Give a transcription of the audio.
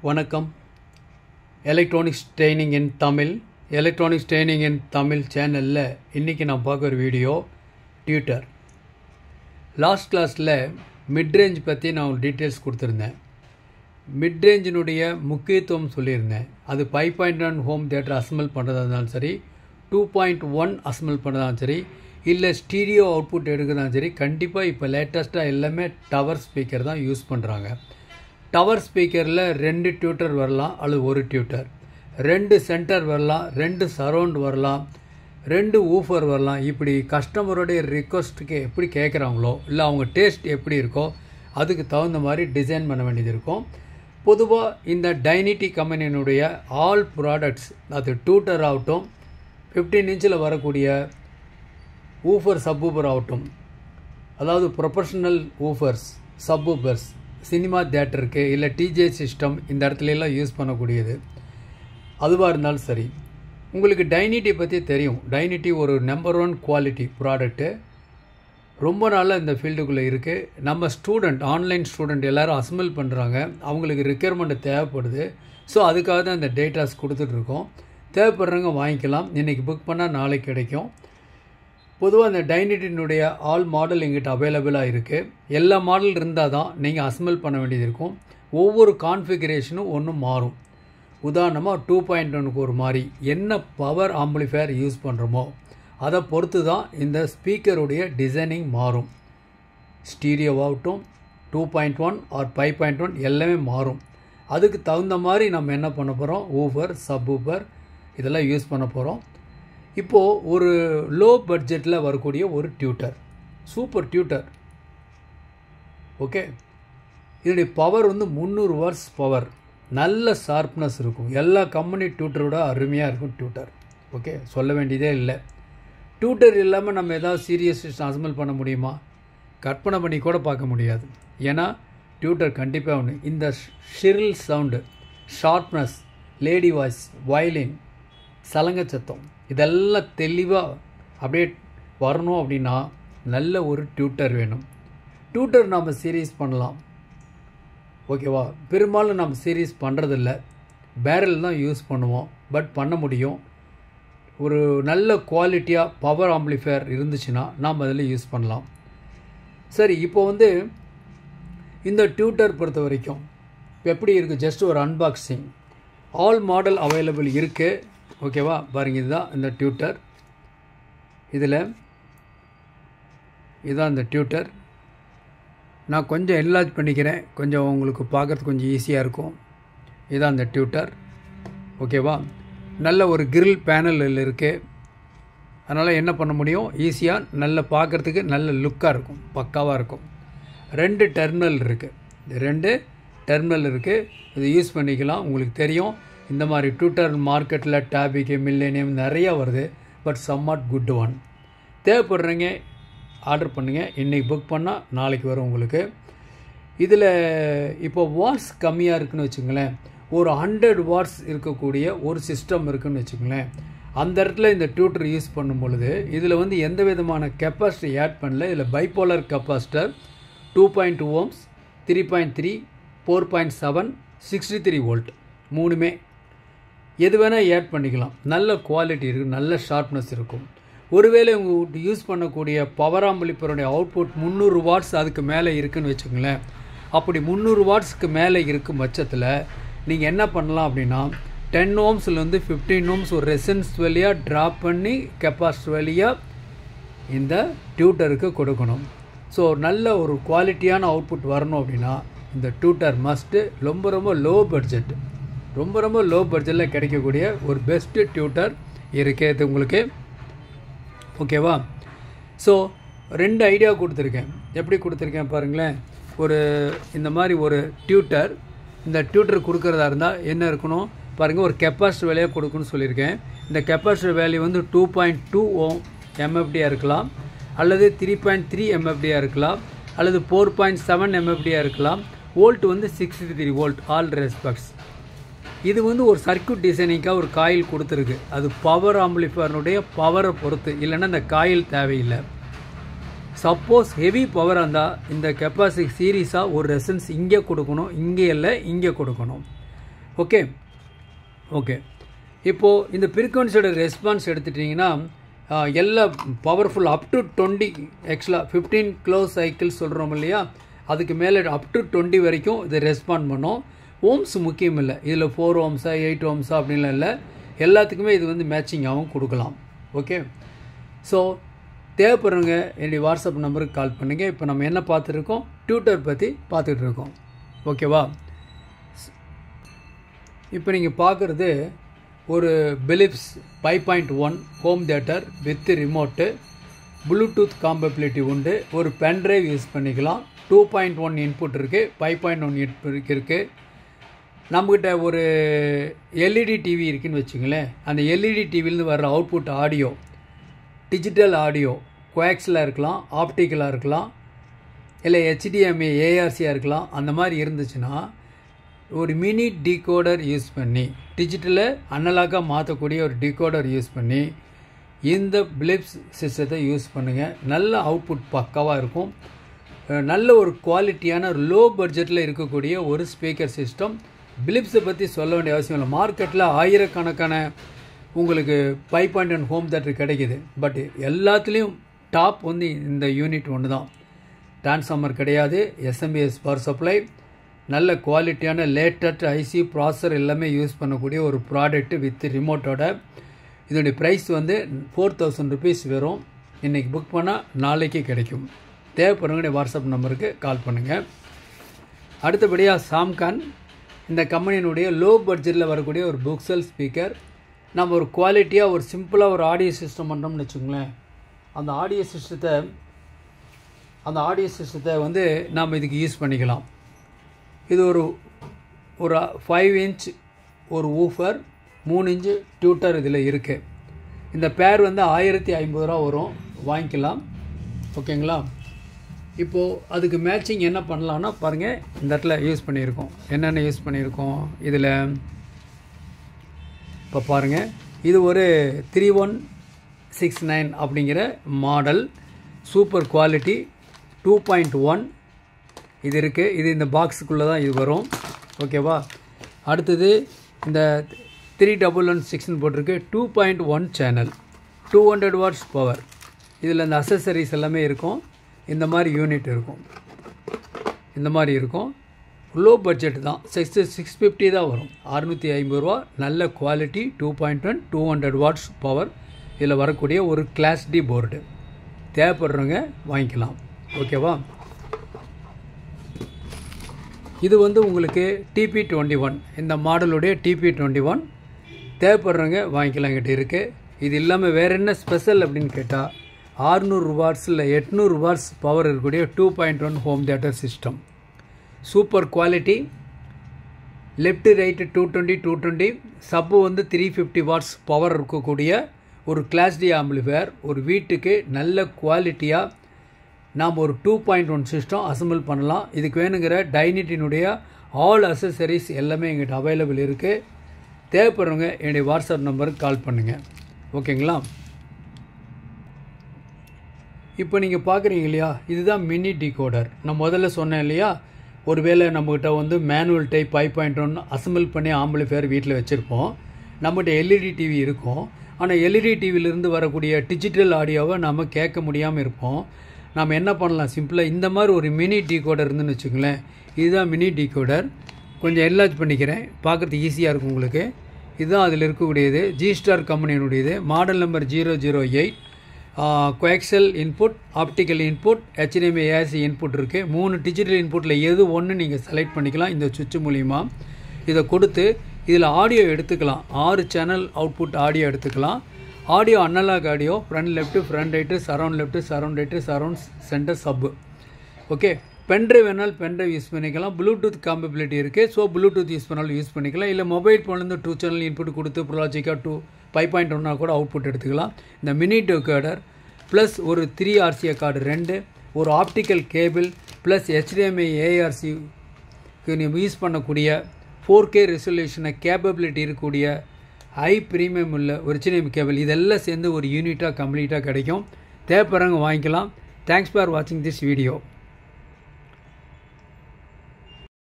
வணக்கம். Electronics training இன் தமிழ் சேனலில் இன்றைக்கி நான் பார்க்க ஒரு வீடியோ டியூட்டர். லாஸ்ட் கிளாஸில் மிட்ரேஞ்ச் பற்றி நான் ஒரு டீட்டெயில்ஸ் கொடுத்துருந்தேன். மிட்ரேஞ்சினுடைய முக்கியத்துவம் சொல்லியிருந்தேன். அது 5.1 ஹோம் தியேட்டர் அசம்பிள் பண்ணுறதா இருந்தாலும் சரி, 2.1 அசம்பிள் பண்ணுறதாலும் சரி, இல்லை ஸ்டீரியோ அவுட்புட் எடுக்கிறதாலும் சரி, கண்டிப்பாக இப்போ லேட்டஸ்ட்டாக எல்லாமே டவர் ஸ்பீக்கர் தான் யூஸ் பண்ணுறாங்க. டவர் ஸ்பீக்கரில் 2 டியூட்டர் வரலாம், அல்லது ஒரு டியூட்டர், 2 சென்டர் வரலாம், 2 சரவுண்ட் வரலாம், 2 ஊஃபர் வரலாம். இப்படி கஸ்டமருடைய ரிக்வஸ்ட்டுக்கு எப்படி கேட்குறாங்களோ, இல்லை அவங்க டேஸ்ட் எப்படி இருக்கோ அதுக்கு தகுந்த மாதிரி டிசைன் பண்ண வேண்டியது இருக்கும். பொதுவாக இந்த டைனிட்டி கம்பெனியினுடைய ஆல் ப்ராடக்ட்ஸ், அது டியூட்டர் ஆகட்டும், 15 இன்ச்சில் வரக்கூடிய ஊஃபர் சப்வூஃபர் ஆகட்டும், அதாவது ப்ரொஃபஷனல் ஊஃபர்ஸ், சப்வூஃபர்ஸ், சினிமா தியேட்டருக்கு இல்லை டிஜே சிஸ்டம் இந்த இடத்துலலாம் யூஸ் பண்ணக்கூடியது அதுவாக இருந்தாலும் சரி. உங்களுக்கு டைனிட்டி பற்றி தெரியும். டைனிட்டி ஒரு நம்பர் 1 குவாலிட்டி ப்ராடக்ட்டு. ரொம்ப நாளாக இந்த ஃபீல்டுக்குள்ளே இருக்குது. நம்ம ஸ்டூடெண்ட், ஆன்லைன் ஸ்டூடெண்ட் எல்லோரும் அசம்பிள் பண்ணுறாங்க. அவங்களுக்கு ரிக்யர்மெண்ட் தேவைப்படுது. ஸோ அதுக்காக தான் இந்த டேட்டாஸ் கொடுத்துட்ருக்கோம். தேவைப்படுறவங்க வாங்கிக்கலாம். இன்றைக்கி புக் பண்ணால் நாளைக்கு கிடைக்கும். பொதுவாக இந்த டைனிட்டினுடைய ஆல் மாடல் எங்கிட்ட அவைலபிளாக இருக்குது. எல்லா மாடல் இருந்தால் தான் நீங்கள் அசம்பிள் பண்ண வேண்டியது இருக்கும். ஒவ்வொரு கான்ஃபிகரேஷனும் ஒன்றும் மாறும். உதாரணமாக 2.1க்கு ஒரு மாதிரி என்ன பவர் ஆம்பிளிஃபையர் யூஸ் பண்ணுறோமோ அதை பொறுத்து தான் இந்த ஸ்பீக்கருடைய டிசைனிங் மாறும். ஸ்டீரியோவாகட்டும், 2.1 ஆர் 5.1 எல்லாமே மாறும். அதுக்கு தகுந்த மாதிரி நம்ம என்ன பண்ண போகிறோம், ஊஃபர், சப்வூஃபர் இதெல்லாம் யூஸ் பண்ண போகிறோம். இப்போது ஒரு லோ பட்ஜெட்டில் வரக்கூடிய ஒரு டியூட்டர், சூப்பர் டியூட்டர். ஓகே, இதனுடைய பவர் வந்து 300 வாட்ஸ் பவர், நல்ல ஷார்ப்னஸ் இருக்கும். எல்லா கம்பெனி டியூட்டரோட அருமையாக இருக்கும் டியூட்டர். ஓகே, சொல்ல வேண்டியதே இல்லை. டியூட்டர் இல்லாமல் நம்ம ஏதாவது சீரியஸ் அசம்பிள் பண்ண முடியுமா? கற்பனை பண்ணி கூட பார்க்க முடியாது. ஏன்னா டியூட்டர் கண்டிப்பாக ஒன்று. இந்த shrill sound, sharpness, lady voice, violin, சலங்க சத்தம் இதெல்லாம் தெளிவாக அப்படியே வரணும் அப்படின்னா நல்ல ஒரு டியூட்டர் வேணும். டியூட்டர் நாம் சீரீஸ் பண்ணலாம். ஓகேவா? பெரும்பாலும் நம்ம சீரீஸ் பண்ணுறதில்ல, பேரல் தான் யூஸ் பண்ணுவோம். பட் பண்ண முடியும். ஒரு நல்ல குவாலிட்டியாக பவர் ஆம்பிளிஃபையர் இருந்துச்சுன்னா நாம் அதில் யூஸ் பண்ணலாம். சரி, இப்போ வந்து இந்த டியூட்டர் பொறுத்த வரைக்கும் எப்படி இருக்குது, ஜஸ்ட் ஒரு அன்பாக்சிங். ஆல் மாடல் அவைலபிள் இருக்குது. ஓகேவா? பாருங்க, இதுதான் இந்த டியூட்டர். இதுதான் இந்த டியூட்டர். நான் கொஞ்சம் என்லார்ஜ் பண்ணிக்கிறேன், கொஞ்சம் உங்களுக்கு பார்க்குறதுக்கு கொஞ்சம் ஈஸியாக இருக்கும். இதுதான் இந்த டியூட்டர். ஓகேவா? நல்ல ஒரு கிரில் பேனல் இருக்குது. அதனால் என்ன பண்ண முடியும், ஈஸியாக நல்ல பார்க்குறதுக்கு நல்ல லுக்காக இருக்கும், பக்காவாக இருக்கும். 2 டெர்மினல் இருக்குது. 2 டெர்மினல் இருக்குது. இது யூஸ் பண்ணிக்கலாம். உங்களுக்கு தெரியும், இந்த மாதிரி டியூட்டர் மார்க்கெட்டில் டாபிக்கு, மில்லேனியம் நிறையா வருது. But somewhat good one. தேவைப்படுறீங்க ஆர்டர் பண்ணுங்கள். இன்றைக்கி புக் பண்ணால் நாளைக்கு வரும் உங்களுக்கு. இதில் இப்போ வாட்ஸ் கம்மியாக இருக்குதுன்னு வச்சுங்களேன். ஒரு 100 வாட்ஸ் இருக்கக்கூடிய ஒரு சிஸ்டம் இருக்குதுன்னு வச்சுங்களேன். அந்த இடத்துல இந்த டியூட்டர் யூஸ் பண்ணும் பொழுது இதில் வந்து எந்த விதமான கெப்பாசிட்டி ஆட் பண்ணல. இதில் பைபோலர் கெப்பாசிட்டர் 2.2 ohms, 3.3, 4.7, 63 வோல்ட், மூணுமே எது வேணால் ஆட் பண்ணிக்கலாம். நல்ல குவாலிட்டி இருக்குது, நல்ல ஷார்ப்னஸ் இருக்கும். ஒருவேளை உங்களுக்கு யூஸ் பண்ணக்கூடிய பவர் ஆம்பிளிஃபையருடைய அவுட்புட் 300 வாட்ஸ் அதுக்கு மேலே இருக்குதுன்னு வச்சுக்கோங்களேன். அப்படி 300 வாட்ஸ்க்கு மேலே இருக்கும் பட்சத்தில் நீங்கள் என்ன பண்ணலாம் அப்படின்னா, 10 ohmsலேருந்து 15 ohms ஒரு ரெசன்ஸ் வழியாக ட்ராப் பண்ணி கெப்பாசிட்டர் வழியாக இந்த டியூட்டருக்கு கொடுக்கணும். ஸோ நல்ல ஒரு குவாலிட்டியான அவுட்புட் வரணும் அப்படின்னா இந்த டியூட்டர் மஸ்ட்டு. ரொம்ப லோ பட்ஜெட், ரொம்ப லோ பட்ஜெட்டில் கிடைக்கக்கூடிய ஒரு பெஸ்ட்டு டியூட்டர் இருக்குது உங்களுக்கு. ஓகேவா? ஸோ 2 ஐடியா கொடுத்துருக்கேன். எப்படி கொடுத்துருக்கேன் பாருங்களேன். இந்த மாதிரி ஒரு டியூட்டர், இந்த டியூட்டர் கொடுக்குறதா இருந்தால் என்ன இருக்கணும் பாருங்கள். ஒரு கெப்பாசிட்டர் வேலையாக கொடுக்கணும்னு சொல்லியிருக்கேன். இந்த கெப்பாசிட்டர் வேல்யூ வந்து 2.2 MFDயாக இருக்கலாம், அல்லது 3.3 MFDயாக இருக்கலாம், அல்லது 4.7 MFDயாக இருக்கலாம். வோல்ட் வந்து 63 வோல்ட் ஆல் ரெஸ்பெக்ட்ஸ். இது வந்து ஒரு சர்க்யூட் டிசைனிங்காக ஒரு காயில் கொடுத்துருக்கு. அது பவர் ஆம்பிளிஃபையருடைய பவரை பொறுத்து, இல்லைன்னா இந்த காயில் தேவையில்லை. சப்போஸ் ஹெவி பவராக இருந்தால் இந்த கெப்பாசிட்டி சீரீஸாக ஒரு ரெசன்ஸ் இங்கே கொடுக்கணும், இங்கே இல்லை இங்கே கொடுக்கணும். ஓகே ஓகே இப்போது இந்த ஃப்ரீக்வன்சியோட ரெஸ்பான்ஸ் எடுத்துட்டிங்கன்னா எல்லா பவர்ஃபுல் அப் டு 20 ஆக்சுவலாக 15 க்ளோஸ் சைக்கிள் சொல்கிறோம் இல்லையா, அதுக்கு மேலே அப் டு 20 வரைக்கும் இது ரெஸ்பாண்ட் பண்ணோம். ஓம்ஸ் முக்கியம் இல்லை, இதில் 4 ஓம்ஸா 8 ஓம்ஸா அப்படின்லாம் இல்லை, எல்லாத்துக்குமே இது வந்து மேட்சிங்காகவும் கொடுக்கலாம். ஓகே, ஸோ தேவைப்படுறவங்க என்னுடைய வாட்ஸ்அப் நம்பருக்கு கால் பண்ணுங்கள். இப்போ நம்ம என்ன பார்த்துருக்கோம், டியூட்டர் பற்றி பார்த்துட்டு இருக்கோம். ஓகேவா, இப்போ நீங்கள் பார்க்குறது ஒரு Philips 5.1 home theatre with remote, Bluetooth compatibility உண்டு, ஒரு பென்ட்ரைவ் யூஸ் பண்ணிக்கலாம், 2.1 இன்புட் இருக்குது, 5.1 இன்புட் இருக்குது. நம்மக்கிட்ட ஒரு எல்இடி டிவி இருக்குதுன்னு வச்சுங்களேன், அந்த எல்இடி டிவிலேருந்து வர்ற அவுட்புட் ஆடியோ டிஜிட்டல் ஆடியோ கோஆக்ஸில் இருக்கலாம், ஆப்டிக்கலாக இருக்கலாம், இல்லை HDMI ஏஆர்சியாக இருக்கலாம். அந்த மாதிரி இருந்துச்சுன்னா ஒரு மினி டிகோடர் யூஸ் பண்ணி டிஜிட்டலை அனலாகாக மாற்றக்கூடிய ஒரு டிகோடர் யூஸ் பண்ணி இந்த பிலிப்ஸ் சிஸ்டத்தை யூஸ் பண்ணுங்கள். நல்ல அவுட்புட் பக்காவாக இருக்கும். நல்ல ஒரு குவாலிட்டியான லோ பட்ஜெட்டில் இருக்கக்கூடிய ஒரு ஸ்பீக்கர் சிஸ்டம். பிலிப்ஸை பற்றி சொல்ல வேண்டிய அவசியம் இல்லை. மார்க்கெட்டில் ஆயிரக்கணக்கான உங்களுக்கு 5.1 ஹோம் தியேட்டர் கிடைக்கிது. பட் எல்லாத்துலேயும் டாப் வந்து இந்த யூனிட் ஒன்று தான். டிரான்ஸ்ஃபார்மர் கிடையாது, SMPS பவர் சப்ளை, நல்ல குவாலிட்டியான லேட்டஸ்ட் ஐசி ப்ராசஸர் எல்லாமே யூஸ் பண்ணக்கூடிய ஒரு ப்ராடக்ட் வித் ரிமோட்டோட. இதோடைய ப்ரைஸ் வந்து 4000 ருபீஸ் வரும். இன்றைக்கி புக் பண்ணால் நாளைக்கு கிடைக்கும். தேவைப்படுறவங்க வாட்ஸ்அப் நம்பருக்கு கால் பண்ணுங்கள். அடுத்தபடியாக சாம்கான், இந்த கம்பெனியினுடைய லோ பட்ஜெட்டில் வரக்கூடிய ஒரு புக்செல் ஸ்பீக்கர். நம்ம ஒரு குவாலிட்டியாக ஒரு சிம்பிளாக ஒரு ஆடியோ சிஸ்டம் பண்ணுறோம்னு வச்சுங்களேன், அந்த ஆடியோ சிஸ்டத்தை வந்து நாம் இதுக்கு யூஸ் பண்ணிக்கலாம். இது ஒரு 5 இன்ச் ஒரு ஊஃபர், 3 இன்ச்சு டியூட்டர் இதில் இருக்குது. இந்த பேர் வந்து 1050 ரூபா வரும், வாங்கிக்கலாம். ஓகேங்களா, இப்போது அதுக்கு மேட்சிங் என்ன பண்ணலான்னா பாருங்கள், இந்த இடத்துல யூஸ் பண்ணியிருக்கோம். என்னென்ன யூஸ் பண்ணியிருக்கோம் இதில் இப்போ பாருங்கள். இது ஒரு 3169 அப்படிங்கிற மாடல், சூப்பர் குவாலிட்டி, 2.1 இது இருக்குது. இது இந்த பாக்ஸுக்குள்ளே தான் இது வரும். ஓகேவா, அடுத்தது இந்த 3116 போட்டிருக்கு, 2.1 சேனல், 200 வாட்ஸ் பவர். இதில் இந்த அசசரிஸ் எல்லாமே இருக்கும். இந்த மாதிரி யூனிட் இருக்கும், இந்த மாதிரி இருக்கும். லோ பட்ஜெட் தான், 650 தான் வரும், 650 ரூபா. நல்ல குவாலிட்டி, 2.1 200 வாட்ஸ் பவர். இதில் வரக்கூடிய ஒரு கிளாஸ் டி போர்டு. தேவைப்படுறவங்க வாங்கிக்கலாம். ஓகேவா, இது வந்து உங்களுக்கு TP21, இந்த மாடலுடைய TP21. தேவைப்படுறவங்க வாங்கிக்கலாம், கிட்ட இருக்குது. இது இல்லாமல் வேறு என்ன ஸ்பெஷல் அப்படின்னு கேட்டால் 600 வாட்ஸ் இல்லை 800 வாட்ஸ் பவர் இருக்கக்கூடிய 2.1 home theatre system. Super quality, left right 220 சப்பு வந்து 350 வாட்ஸ் பவர் இருக்கக்கூடிய ஒரு கிளாஸ் டி ஆம்பிளிஃபயர். ஒரு வீட்டுக்கு நல்ல குவாலிட்டியாக நாம் ஒரு 2.1 சிஸ்டம் அசம்பிள் பண்ணலாம். இதுக்கு வேணுங்கிற டைனிட்டினுடைய ஆல் அசசரிஸ் எல்லாமே எங்கிட்ட அவைலபிள் இருக்குது. தேவைப்படுறவங்க என்னுடைய வாட்ஸ்அப் நம்பருக்கு கால் பண்ணுங்கள். ஓகேங்களா, இப்போ நீங்கள் பார்க்குறீங்க இல்லையா, இதுதான் மினி டிகோடர். நான் முதல்ல சொன்னேன் இல்லையா, ஒருவேளை நம்மகிட்ட வந்து மேனுவல் டைப் 5.1 அசம்பிள் பண்ணி ஆம்பிளிஃபயர் வீட்டில் வச்சுருப்போம். நம்மகிட்ட எல்இடி டிவி இருக்கும். ஆனால் எல்இடி டிவியிலேருந்து வரக்கூடிய டிஜிட்டல் ஆடியோவை நம்ம கேட்க முடியாமல் இருப்போம். நாம் என்ன பண்ணலாம், சிம்பிளாக இந்த மாதிரி ஒரு மினி டிகோடர் இருந்துன்னு வச்சுக்கோங்களேன். இதுதான் மினி டிகோடர். கொஞ்சம் என்லார்ஜ் பண்ணிக்கிறேன், பார்க்குறதுக்கு ஈஸியாக இருக்கும் உங்களுக்கு. இதுதான் அதில் இருக்கக்கூடியது. ஜிஸ்டார் கம்பெனியினுடையது. Model number 008. Coaxial input, optical input, HDMI ARC input இருக்குது. 3 டிஜிட்டல் இன்புட்டில் எது ஒன்று நீங்கள் செலக்ட் பண்ணிக்கலாம். இந்த சுவிட்ச் மூலிமா இதை கொடுத்து இதில் ஆடியோ எடுத்துக்கலாம். 6 சேனல் அவுட்புட் ஆடியோ எடுத்துக்கலாம். Audio analog audio, front left, front right, surround left, surround right, surround centre sub. Okay, pendrive வேணாலும் பென்ட்ரைவ் யூஸ் பண்ணிக்கலாம். ப்ளூடூத் காம்பபிலிட்டி இருக்குது. ஸோ ப்ளூடூத் யூஸ் பண்ணாலும் யூஸ் பண்ணிக்கலாம். இல்லை மொபைல் ஃபோன்லேருந்து 2 சேனல் இன்புட் கொடுத்து ப்ராஜிக்காக 5.1 கூட அவுட்புட் எடுத்துக்கலாம். இந்த மினி டிகோடர் ப்ளஸ் ஒரு 3 RCA கார்டு 2, ஒரு ஆப்டிக்கல் கேபிள் ப்ளஸ் HDMI ஏஆர்சிக்கு நீங்கள் யூஸ் பண்ணக்கூடிய 4K ரெசல்யூஷனை கேப்பபிலிட்டி இருக்கக்கூடிய ஹை ப்ரீமியம் உள்ள ஒரிஜினல் கேபிள், இதெல்லாம் சேர்ந்து ஒரு யூனிட்டாக கம்ப்ளீட்டாக கிடைக்கும். தேவைப்படுறவங்க வாங்கிக்கலாம். தேங்க்ஸ் ஃபார் வாட்சிங் திஸ் வீடியோ.